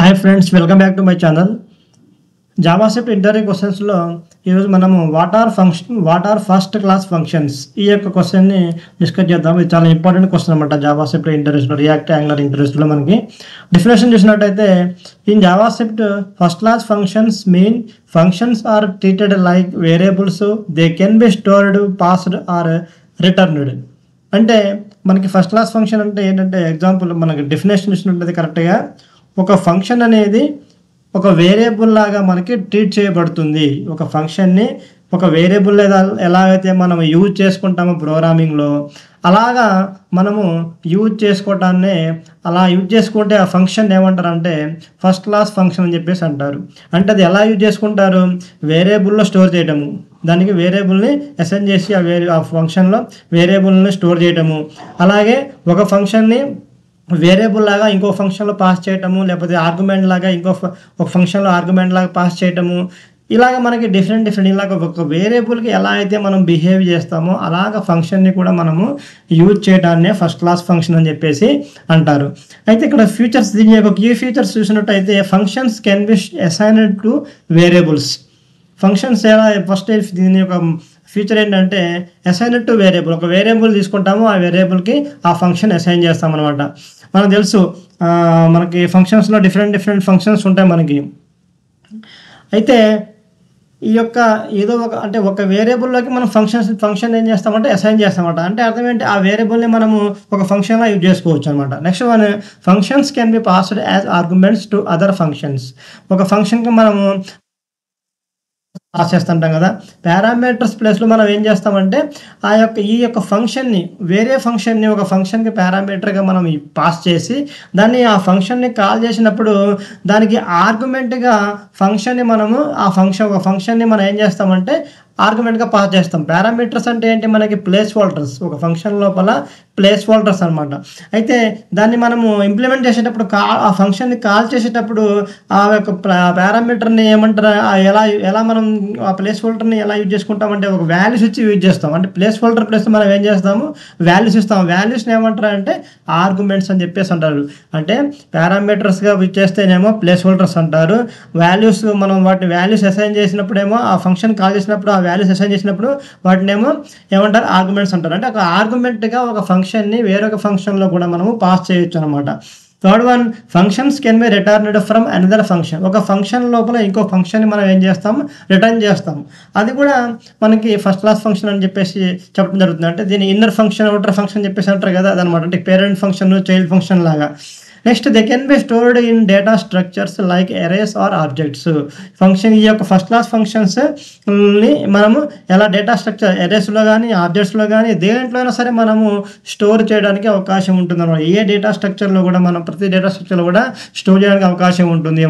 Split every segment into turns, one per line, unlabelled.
Hi friends, welcome back to my channel. JavaScript interview క్వశ్చన్స్లో ఈరోజు మనము what are first class functions ఈ యొక్క క్వశ్చన్ని డిస్కస్ చేద్దాం. ఇది చాలా ఇంపార్టెంట్ క్వశ్చన్ అనమాట. జావాస్క్రిప్ట్ ఇంటర్వ్యూస్లో, రియాక్ట్ యాంగులర్ ఇంటర్వ్యూస్లో మనకి డెఫినేషన్ చూసినట్టయితే, in JavaScript first class functions mean functions are treated like variables, they can be stored, passed or returned. అంటే మనకి ఫస్ట్ క్లాస్ ఫంక్షన్ అంటే ఏంటంటే, ఎగ్జాంపుల్ మనకి డెఫినేషన్ ఇచ్చినట్లయితే కరెక్ట్గా ఒక ఫంక్షన్ అనేది ఒక వేరియబుల్ లాగా మనకి ట్రీట్ చేయబడుతుంది. ఒక ఫంక్షన్ని ఒక వేరియబుల్ లేదా ఎలాగైతే మనం యూజ్ చేసుకుంటామో ప్రోగ్రామింగ్లో, అలాగా మనము యూజ్ చేసుకోవటాన్ని అలా యూజ్ చేసుకుంటే ఆ ఫంక్షన్ ఏమంటారంటే ఫస్ట్ క్లాస్ ఫంక్షన్ అని చెప్పేసి అంటారు. అంటే అది ఎలా యూజ్ చేసుకుంటారు? వేరియబుల్లో స్టోర్ చేయటము, దానికి వేరియబుల్ని అసైన్ చేసి ఆ ఫంక్షన్లో వేరియబుల్ని స్టోర్ చేయటము, అలాగే ఒక ఫంక్షన్ని వేరియబుల్ లాగా ఇంకో ఫంక్షన్లో పాస్ చేయటము, లేకపోతే ఆర్గ్యుమెంట్ లాగా ఒక ఫంక్షన్లో ఆర్గ్యుమెంట్ లాగా పాస్ చేయటము, ఇలాగ మనకి డిఫరెంట్ ఇలాగ ఒక వేరియబుల్కి ఎలా అయితే మనం బిహేవ్ చేస్తామో అలాగ ఫంక్షన్ని కూడా మనము యూజ్ చేయడాన్నే ఫస్ట్ క్లాస్ ఫంక్షన్ అని చెప్పేసి అంటారు. అయితే ఇక్కడ ఫీచర్స్, దీని యొక్క కీ ఫీచర్స్ చూసినట్టయితే, functions can be assigned to variables. Functions ఎలా, ఫస్ట్ దీని యొక్క ఫీచర్ ఏంటంటే అసైన్డ్ టు వేరియబుల్. ఒక వేరియబుల్ తీసుకుంటాము, ఆ వేరియబుల్కి ఆ ఫంక్షన్ అసైన్ చేస్తాం అనమాట. మనకు తెలుసు మనకి ఫంక్షన్స్లో డిఫరెంట్ ఫంక్షన్స్ ఉంటాయి మనకి. అయితే ఈ యొక్క ఏదో ఒక వేరియబుల్లోకి మనం ఫంక్షన్ ఏం చేస్తామంటే అసైన్ చేస్తామన్నమాట. అంటే అర్థం ఏంటి? ఆ వేరియబుల్ని మనము ఒక ఫంక్షన్లో యూజ్ చేసుకోవచ్చు అనమాట. Next one, functions can be passed as arguments to other functions. ఒక ఫంక్షన్కి మనము పాస్ చేస్తుంటాం కదా, పారామీటర్స్ ప్లేస్లో మనం ఏం చేస్తామంటే ఈ యొక్క ఫంక్షన్ని, వేరే ఫంక్షన్ని ఒక ఫంక్షన్కి పారామీటర్గా మనం పాస్ చేసి దాన్ని ఆ ఫంక్షన్ని కాల్ చేసినప్పుడు దానికి ఆర్గ్యుమెంట్గా ఫంక్షన్ని మనము ఒక ఫంక్షన్ని మనం ఏం చేస్తామంటే ఆర్గ్యుమెంట్గా పాస్ చేస్తాం. పారామీటర్స్ అంటే ఏంటి? మనకి ప్లేస్ హోల్డర్స్, ఒక ఫంక్షన్ లోపల ప్లేస్ హోల్డర్స్ అనమాట. అయితే దాన్ని మనము ఇంప్లిమెంట్ చేసేటప్పుడు ఆ ఫంక్షన్ని కాల్ చేసేటప్పుడు ఆ యొక్క పారామీటర్ని ఏమంటారు, ఎలా మనం ఆ ప్లేస్ హోల్డర్ని ఎలా యూజ్ చేసుకుంటామంటే ఒక వాల్యూస్ ఇచ్చి యూజ్ చేస్తాం. అంటే ప్లేస్ హోల్డర్ ప్లేస్ మనం ఏం చేస్తాము? వాల్యూస్ ఇస్తాం. వాల్యూస్ని ఏమంటారు అంటే ఆర్గ్యుమెంట్స్ అని చెప్పేసి అంటారు. అంటే పారామీటర్స్గా యూజ్ చేస్తేనేమో ప్లేస్ హోల్డర్స్ అంటారు. వాల్యూస్, మనం వాటి వాల్యూస్ అసైన్ చేసినప్పుడేమో, ఆ ఫంక్షన్ కాల్ చేసినప్పుడు ఆ వాల్యూస్ అసైన్ చేసినప్పుడు వాటినేమో ఏమంటారు? ఆర్గ్యుమెంట్స్ అంటారు. అంటే ఒక ఆర్గ్యుమెంట్గా ఒక ఫంక్షన్ని వేరొక ఫంక్షన్లో కూడా మనము పాస్ చేయొచ్చు అనమాట. Third one, functions can be returned from another function. ఒక ఫంక్షన్ లోపల ఇంకో ఫంక్షన్ని మనం ఏం చేస్తాము? రిటర్న్ చేస్తాము. అది కూడా మనకి ఫస్ట్ క్లాస్ ఫంక్షన్ అని చెప్పేసి చెప్పడం జరుగుతుంది. అంటే దీని ఇన్నర్ ఫంక్షన్, అవుటర్ ఫంక్షన్ చెప్పేసి అంటారు కదా, అదనమాట. అంటే పేరెంట్ ఫంక్షన్, చైల్డ్ ఫంక్షన్ లాగా. Next, they can be stored in data structures like arrays or objects. ఈ యొక్క ఫస్ట్ క్లాస్ ఫంక్షన్స్ని మనము ఎలా డేటా స్ట్రక్చర్, అరేస్లో కానీ ఆబ్జెక్ట్స్లో కానీ దేంట్లోనైనా సరే మనము స్టోర్ చేయడానికి అవకాశం ఉంటుంది అనమాట. ఏ డేటా స్ట్రక్చర్లో కూడా మనం ప్రతి డేటా స్ట్రక్చర్లో కూడా స్టోర్ చేయడానికి అవకాశం ఉంటుంది.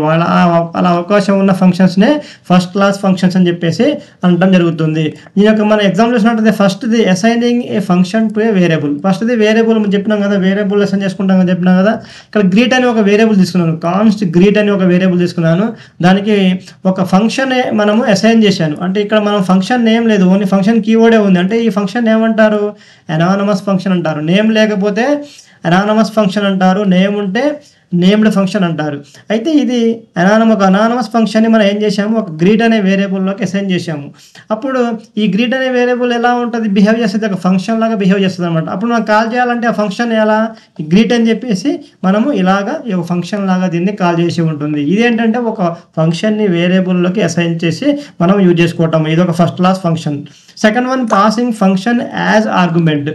అలా అవకాశం ఉన్న ఫంక్షన్స్నే ఫస్ట్ క్లాస్ ఫంక్షన్స్ అని చెప్పేసి అనడం జరుగుతుంది. దీని యొక్క మన ఎగ్జాంపుల్ చూసినట్లయితే, ఫస్ట్ది assigning A function to A variable. ఫస్ట్ది వేరియబుల్ చెప్పినాం కదా, వేరియబుల్ అసైన్ చేసుకుంటాం కదా చెప్పినాం కదా. ఇక్కడ గ్రీట్ అని ఒక వేరియబుల్ తీసుకున్నాను, కాన్స్ట్ గ్రీట్ అని ఒక వేరియబుల్ తీసుకున్నాను. దానికి ఒక ఫంక్షన్ మనము అసైన్ చేశాను. అంటే ఇక్కడ మనం ఫంక్షన్ నేమ్ లేదు, ఓన్లీ ఫంక్షన్ కీవర్డే ఉంది. అంటే ఈ ఫంక్షన్ ఏమంటారు? అనానమస్ ఫంక్షన్ అంటారు. నేమ్ లేకపోతే అనానమస్ ఫంక్షన్ అంటారు, నేమ్ ఉంటే నేమ్డ్ ఫంక్షన్ అంటారు. అయితే ఇది అనానమస్ ఫంక్షన్ని మనం ఏం చేసాము? ఒక గ్రీట్ అనే వేరియబుల్లోకి అసైన్ చేసాము. అప్పుడు ఈ గ్రీట్ అనే వేరియబుల్ ఎలా ఉంటుంది? బిహేవ్ చేస్తుంది, ఒక ఫంక్షన్ లాగా బిహేవ్ చేస్తుంది అనమాట. అప్పుడు మనం కాల్ చేయాలంటే ఆ ఫంక్షన్ ఎలా, గ్రీట్ అని చెప్పేసి మనము ఇలాగా ఒక ఫంక్షన్ లాగా దీన్ని కాల్ చేసి ఉంటుంది. ఇదేంటంటే ఒక ఫంక్షన్ని వేరియబుల్లోకి అసైన్ చేసి మనం యూజ్ చేసుకోవటం. ఇది ఒక first class function. Second one, passing function as argument.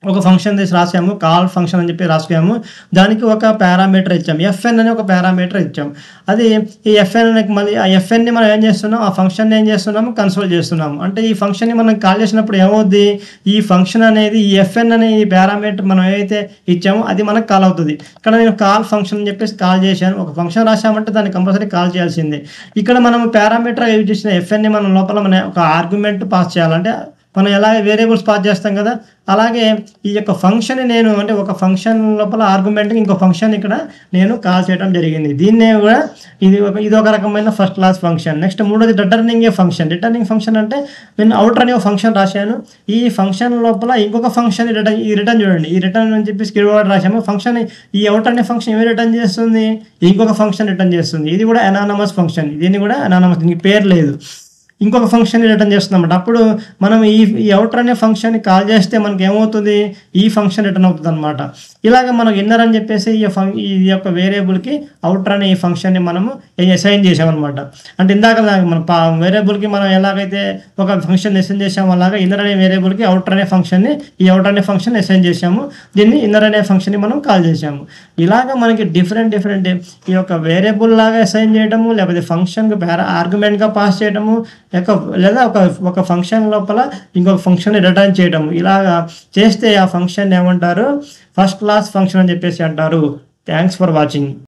ఒక ఫంక్షన్ తీసి రాసాము, కాల్ ఫంక్షన్ అని చెప్పి రాసుకున్నాము. దానికి ఒక పారామీటర్ ఇచ్చాము, ఎఫ్ఎన్ అని ఒక పారామీటర్ ఇచ్చాము. అది ఈ ఎఫ్ఎన్ మళ్ళీ ఆ ఎఫ్ఎన్ని మనం ఏం చేస్తున్నాం? ఆ ఫంక్షన్ ఏం చేస్తున్నాము? కన్సోల్ చేస్తున్నాము. అంటే ఈ ఫంక్షన్ని మనం కాల్ చేసినప్పుడు ఏమవుద్ది? ఈ ఫంక్షన్ అనేది, ఈ ఎఫ్ఎన్ అనే ఈ పారామీటర్ మనం ఏదైతే ఇచ్చామో అది మనకు కాల్ అవుతుంది. ఇక్కడ నేను కాల్ ఫంక్షన్ అని చెప్పేసి కాల్ చేశాను. ఒక ఫంక్షన్ రాసామంటే దాన్ని కంపల్సరీ కాల్ చేయాల్సిందే. ఇక్కడ మనం పారామీటర్ యూజ్ చేసిన ఎఫ్ఎన్ని మనం లోపల ఒక ఆర్గ్యుమెంట్ పాస్ చేయాలంటే మనం ఎలాగ వేరియబుల్స్ పాస్ చేస్తాం కదా, అలాగే ఈ యొక్క ఫంక్షన్‌ని నేను అంటే ఒక ఫంక్షన్ లోపల ఆర్గ్యుమెంట్‌కి ఇంకో ఫంక్షన్ ఇక్కడ నేను కాల్ చేయడం జరిగింది. దీన్నే కూడా ఇదొక రకమైన ఫస్ట్ క్లాస్ ఫంక్షన్. నెక్స్ట్ మూడోది రిటర్నింగ్ ఏ ఫంక్షన్. రిటర్నింగ్ ఫంక్షన్ అంటే నేను ఔటర్ అనే ఒక ఫంక్షన్ రాశాను. ఈ ఫంక్షన్ లోపల ఇంకొక ఫంక్షన్ రిటర్న్ చూడండి. ఈ రిటర్న్ అని చెప్పేసి కీవర్డ్ రాసాము. ఫంక్షన్ ఈ ఔటర్ అనే ఫంక్షన్ ఏమి రిటర్న్ చేస్తుంది? ఇంకొక ఫంక్షన్ రిటర్న్ చేస్తుంది. ఇది కూడా అనానమస్ ఫంక్షన్. దీన్ని కూడా అనానమస్, దీనికి పేరు లేదు. ఇంకొక ఫంక్షన్‌ని రిటర్న్ చేస్తుందన్నమాట. అప్పుడు మనం ఈ ఔటర్ అనే ఫంక్షన్‌ని కాల్ చేస్తే మనకి ఏమవుతుంది? ఈ ఫంక్షన్ రిటర్న్ అవుతుందన్నమాట. ఇలాగ మనం ఇన్నర్ అని చెప్పేసి ఈ యొక్క వేరియబుల్‌కి ఔటర్ అనే ఈ ఫంక్షన్‌ని మనము అసైన్ చేసామన్నమాట. అంటే ఇందాక మన వేరియబుల్‌కి మనం ఎలాగైతే ఒక ఫంక్షన్ అసైన్ చేసామో అలాగా ఇన్నర్ అనే వేరియబుల్‌కి ఔటర్ అనే ఫంక్షన్‌ని ఈ ఔటర్ అనే ఫంక్షన్ అసైన్ చేసాము. దీన్ని ఇన్నర్ అనే ఫంక్షన్‌ని మనం కాల్ చేసాము. ఇలాగ మనకి డిఫరెంట్ ఈ యొక్క వేరియబుల్ లాగా అసైన్ చేయడము, లేకపోతే ఫంక్షన్‌కి ఆర్గ్యుమెంట్‌గా పాస్ చేయడము, లేదా ఒక ఫంక్షన్ లోపల ఇంకొక ఫంక్షన్ని రిటర్న్ చేయడం, ఇలాగా చేస్తే ఆ ఫంక్షన్ ఏమంటారు? ఫస్ట్ క్లాస్ ఫంక్షన్ అని చెప్పేసి అంటారు. Thanks for watching.